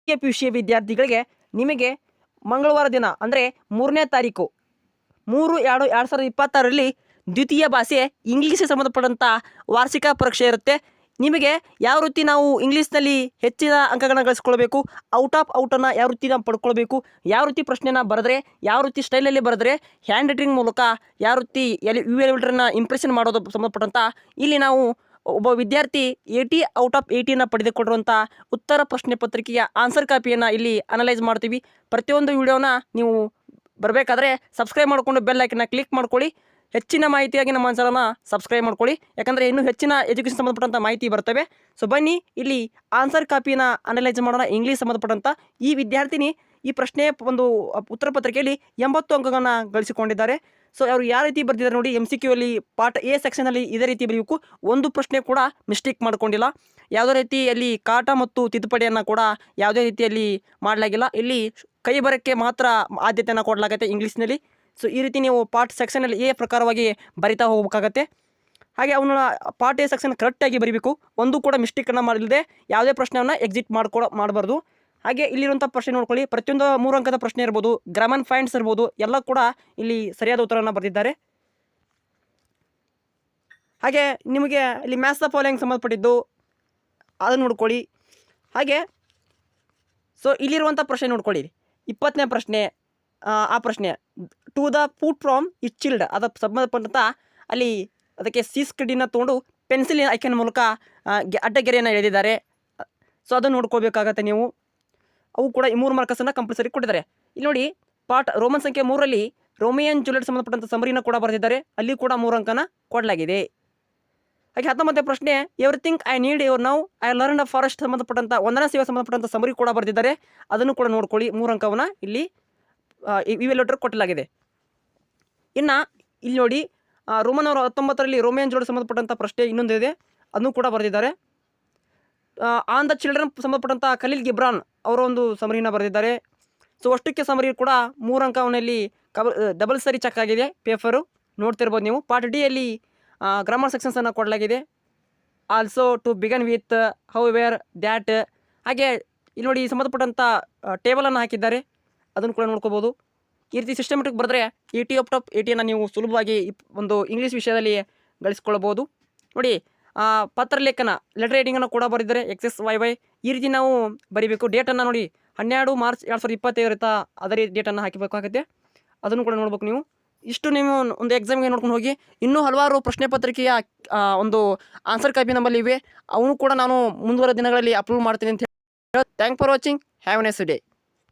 PUC ವಿದ್ಯಾರ್ಥಿಗಳಿಗೆ ನಿಮಗೆ ಮಂಗಳವಾರ ದಿನ ಅಂದರೆ 3ನೇ ತಾರೀಕು 3/2/2026ರಲ್ಲಿ ದ್ವಿತೀಯ ಭಾಷೆ ಇಂಗ್ಲೀಷಿಗೆ ಸಂಬಂಧಪಟ್ಟಂಥ ವಾರ್ಷಿಕ ಪರೀಕ್ಷೆ ಇರುತ್ತೆ. ನಿಮಗೆ ಯಾವ ರೀತಿ ನಾವು ಇಂಗ್ಲೀಷ್ನಲ್ಲಿ ಹೆಚ್ಚಿನ ಅಂಕಗಳನ್ನು ಗಳಿಸ್ಕೊಳ್ಬೇಕು, ಔಟನ್ನು ಯಾವ ರೀತಿ ನಾವು ಪಡ್ಕೊಳ್ಬೇಕು, ಯಾವ ರೀತಿ ಪ್ರಶ್ನೆನ ಬರೆದ್ರೆ, ಯಾವ ರೀತಿ ಸ್ಟೈಲಲ್ಲಿ ಬರೆದ್ರೆ, ಹ್ಯಾಂಡ್ ರೈಟಿಂಗ್ ಮೂಲಕ ಯಾವ ರೀತಿ UL ಇಂಪ್ರೆಷನ್ ಮಾಡೋದು ಸಂಬಂಧಪಟ್ಟಂಥ ಇಲ್ಲಿ ನಾವು ಒಬ್ಬ ವಿದ್ಯಾರ್ಥಿ 80/80ನ ಪಡೆದುಕೊಂಡಿರುವಂಥ ಉತ್ತರ ಪ್ರಶ್ನೆ ಪತ್ರಿಕೆಯ ಆನ್ಸರ್ ಕಾಪಿಯನ್ನು ಇಲ್ಲಿ ಅನಲೈಸ್ ಮಾಡ್ತೀವಿ. ಪ್ರತಿಯೊಂದು ವಿಡಿಯೋನ ನೀವು ಬರಬೇಕಾದ್ರೆ ಸಬ್ಸ್ಕ್ರೈಬ್ ಮಾಡಿಕೊಂಡು ಬೆಲ್ ಐಕನ್ನ ಕ್ಲಿಕ್ ಮಾಡ್ಕೊಳ್ಳಿ. ಹೆಚ್ಚಿನ ಮಾಹಿತಿಯಾಗಿ ನಮ್ಮ ಚಾನಲ್ನ ಸಬ್ಸ್ಕ್ರೈಬ್ ಮಾಡ್ಕೊಳ್ಳಿ, ಯಾಕಂದರೆ ಇನ್ನೂ ಹೆಚ್ಚಿನ ಎಜುಕೇಷನ್ ಸಂಬಂಧಪಟ್ಟಂಥ ಮಾಹಿತಿ ಬರ್ತವೆ. ಸೊ ಬನ್ನಿ ಇಲ್ಲಿ ಆನ್ಸರ್ ಕಾಪಿನ ಅನಲೈಸ್ ಮಾಡೋಣ. ಇಂಗ್ಲೀಷ್ ಸಂಬಂಧಪಟ್ಟಂಥ ಈ ವಿದ್ಯಾರ್ಥಿನಿ ಈ ಪ್ರಶ್ನೆಯ ಒಂದು ಉತ್ತರ ಪತ್ರಿಕೆಯಲ್ಲಿ 80 ಅಂಕಗಳನ್ನು ಗಳಿಸಿಕೊಂಡಿದ್ದಾರೆ. ಸೊ ಅವರು ಯಾವ ರೀತಿ ಬರೆದಿದ್ದಾರೆ ನೋಡಿ, MCQ ಅಲ್ಲಿ ಪಾರ್ಟ್ A ಸೆಕ್ಷನಲ್ಲಿ ಇದೇ ರೀತಿ ಬರೆಯಬೇಕು. ಒಂದು ಪ್ರಶ್ನೆ ಕೂಡ ಮಿಸ್ಟೇಕ್ ಮಾಡ್ಕೊಂಡಿಲ್ಲ. ಯಾವುದೇ ರೀತಿಯಲ್ಲಿ ಕಾಟ ಮತ್ತು ತಿದ್ದುಪಡಿಯನ್ನು ಕೂಡ ಯಾವುದೇ ರೀತಿಯಲ್ಲಿ ಮಾಡಲಾಗಿಲ್ಲ. ಇಲ್ಲಿ ಕೈ ಬರಕ್ಕೆ ಮಾತ್ರ ಆದ್ಯತೆಯನ್ನು ಕೊಡಲಾಗುತ್ತೆ ಇಂಗ್ಲೀಷ್ನಲ್ಲಿ. ಸೊ ಈ ರೀತಿ ನೀವು ಪಾರ್ಟ್ ಸೆಕ್ಷನಲ್ಲಿ A ಪ್ರಕಾರವಾಗಿ ಬರಿತಾ ಹೋಗಬೇಕಾಗತ್ತೆ. ಹಾಗೆ ಅವನ ಪಾರ್ಟ್ A ಸೆಕ್ಷನ್ ಕರೆಕ್ಟಾಗಿ ಬರೀಬೇಕು. ಒಂದು ಕೂಡ ಮಿಸ್ಟೇಕನ್ನು ಮಾಡಿಲ್ಲದೆ ಯಾವುದೇ ಪ್ರಶ್ನೆಯನ್ನು ಎಕ್ಸಿಟ್ ಮಾಡಬಾರ್ದು. ಹಾಗೆ ಇಲ್ಲಿರುವಂಥ ಪ್ರಶ್ನೆ ನೋಡ್ಕೊಳ್ಳಿ. ಪ್ರತಿಯೊಂದು 3 ಅಂಕದ ಪ್ರಶ್ನೆ ಇರ್ಬೋದು, ಗ್ರಾಮರ್ ಪಾಯಿಂಟ್ಸ್ ಇರ್ಬೋದು, ಎಲ್ಲ ಕೂಡ ಇಲ್ಲಿ ಸರಿಯಾದ ಉತ್ತರವನ್ನು ಬರೆದಿದ್ದಾರೆ. ಹಾಗೆ ನಿಮಗೆ ಇಲ್ಲಿ ಮ್ಯಾಥ್ಸ್ ದ ಫಾಲೋಯಿಂಗ್ ಸಂಬಂಧಪಟ್ಟಿದ್ದು ಅದನ್ನು ನೋಡ್ಕೊಳ್ಳಿ. ಹಾಗೆ ಸೊ ಇಲ್ಲಿರುವಂಥ ಪ್ರಶ್ನೆ ನೋಡ್ಕೊಳ್ಳಿ. 20ನೇ ಪ್ರಶ್ನೆ, ಆ ಪ್ರಶ್ನೆ to the food from it chilled ಅದಕ್ಕೆ ಸಂಬಂಧಪಟ್ಟಂಥ ಅಲ್ಲಿ ಅದಕ್ಕೆ ಸೀಸ್ಕಡಿನ ತೊಗೊಂಡು ಪೆನ್ಸಿಲ್ ಐಕನ್ ಮೂಲಕ ಅಡ್ಡಗೆರೆಯನ್ನು ಎಳೆದಿದ್ದಾರೆ. ಸೊ ಅದನ್ನು ನೋಡ್ಕೋಬೇಕಾಗತ್ತೆ ನೀವು. ಅವು ಕೂಡ ಈ 3 ಮಾರ್ಕಸನ್ನು ಕಂಪಲ್ಸರಿ ಕೊಟ್ಟಿದ್ದಾರೆ. ಇಲ್ಲಿ ನೋಡಿ, ಪಾರ್ಟ್ ರೋಮನ್ ಸಂಖ್ಯೆ 3ರಲ್ಲಿ ರೋಮಿಯೋ ಆ್ಯಂಡ್ ಜೂಲಿಯಟ್ ಸಂಬಂಧಪಟ್ಟಂಥ ಸಮರಿನ ಕೂಡ ಬರೆದಿದ್ದಾರೆ. ಅಲ್ಲಿ ಕೂಡ 3 ಅಂಕನ ಕೊಡಲಾಗಿದೆ. ಹಾಗೆ 19ನೇ ಪ್ರಶ್ನೆ everything I need your now I learn the forest ಸಂಬಂಧಪಟ್ಟಂಥ ವಂದನಾ ಸೇವೆ ಸಂಬಂಧಪಟ್ಟಂಥ ಸಮರಿ ಕೂಡ ಬರೆದಿದ್ದಾರೆ. ಅದನ್ನು ಕೂಡ ನೋಡ್ಕೊಳ್ಳಿ. 3 ಅಂಕವನ್ನು ಇಲ್ಲಿ ಇವ್ಯಾಲ್ಯೂಟರ್ ಕೊಟ್ಟಲಾಗಿದೆ. ಇನ್ನು ಇಲ್ಲಿ ನೋಡಿ, ರೋಮನ್ ಅವರ 19ರಲ್ಲಿ ರೋಮಿಯೋ ಆ್ಯಂಡ್ ಜೂಲಿಯಟ್ ಸಂಬಂಧಪಟ್ಟಂಥ ಪ್ರಶ್ನೆ ಇನ್ನೊಂದು ಇದೆ, ಅದನ್ನು ಕೂಡ ಬರೆದಿದ್ದಾರೆ. ಆನ್ ದ ಚಿಲ್ಡ್ರನ್ ಸಂಬಂಧಪಟ್ಟಂಥ ಖಲೀಲ್ ಗಿಬ್ರಾನ್ ಅವರ ಒಂದು ಸಮರಿನ ಬರೆದಿದ್ದಾರೆ. ಸೊ ಅಷ್ಟಕ್ಕೆ ಸಮರಿ ಕೂಡ 3 ಅಂಕವನ್ನಲ್ಲಿ ಡಬಲ್ ಸರಿ ಚೆಕ್ ಆಗಿದೆ ಪೇಪರು, ನೋಡ್ತಿರ್ಬೋದು ನೀವು. ಪಾರ್ಟ್ ಡಿ ಯಲ್ಲಿ ಗ್ರಾಮರ್ ಸೆಕ್ಷನ್ಸನ್ನು ಕೊಡಲಾಗಿದೆ. Also to begin with how where that. ಹಾಗೆ ಇಲ್ಲಿ ನೋಡಿ ಸಂಬಂಧಪಟ್ಟಂಥ ಟೇಬಲನ್ನು ಹಾಕಿದ್ದಾರೆ, ಅದನ್ನು ಕೂಡ ನೋಡ್ಕೋಬೋದು. ಈ ರೀತಿ ಸಿಸ್ಟಮೆಟಿಕ್ ಬರೆದ್ರೆ 80/80ಯನ್ನು ನೀವು ಸುಲಭವಾಗಿ ಒಂದು ಇಂಗ್ಲೀಷ್ ವಿಷಯದಲ್ಲಿ ಗಳಿಸ್ಕೊಳ್ಬೋದು. ನೋಡಿ, ಪತ್ರಲೇಖನ ಲೆಟರ್ ರೈಟಿಂಗನ್ನು ಕೂಡ ಬರೆದಿದ್ದಾರೆ XXYY. ಈ ರೀತಿ ನಾವು ಬರೀಬೇಕು. ಡೇಟನ್ನು ನೋಡಿ 12 ಮಾರ್ಚ್ 2025 ಇರುತ್ತಾ ಅದೇ ಡೇಟನ್ನು ಹಾಕಬೇಕಾಗುತ್ತೆ. ಅದನ್ನು ಕೂಡ ನೋಡ್ಬೇಕು ನೀವು. ಇಷ್ಟು ನೀವು ಒಂದು ಎಕ್ಸಾಮ್ಗೆ ನೋಡ್ಕೊಂಡು ಹೋಗಿ. ಇನ್ನೂ ಹಲವಾರು ಪ್ರಶ್ನೆ ಪತ್ರಿಕೆಯ ಒಂದು ಆನ್ಸರ್ ಕಾಪಿ ನಮ್ಮಲ್ಲಿ ಇವೆ. ಅವನು ಕೂಡ ನಾನು ಮುಂದುವರೆದ ದಿನಗಳಲ್ಲಿ ಅಪ್ಲೋಡ್ ಮಾಡ್ತೀನಿ ಅಂತ ಹೇಳಿ. Thank for watching. Have A nice day.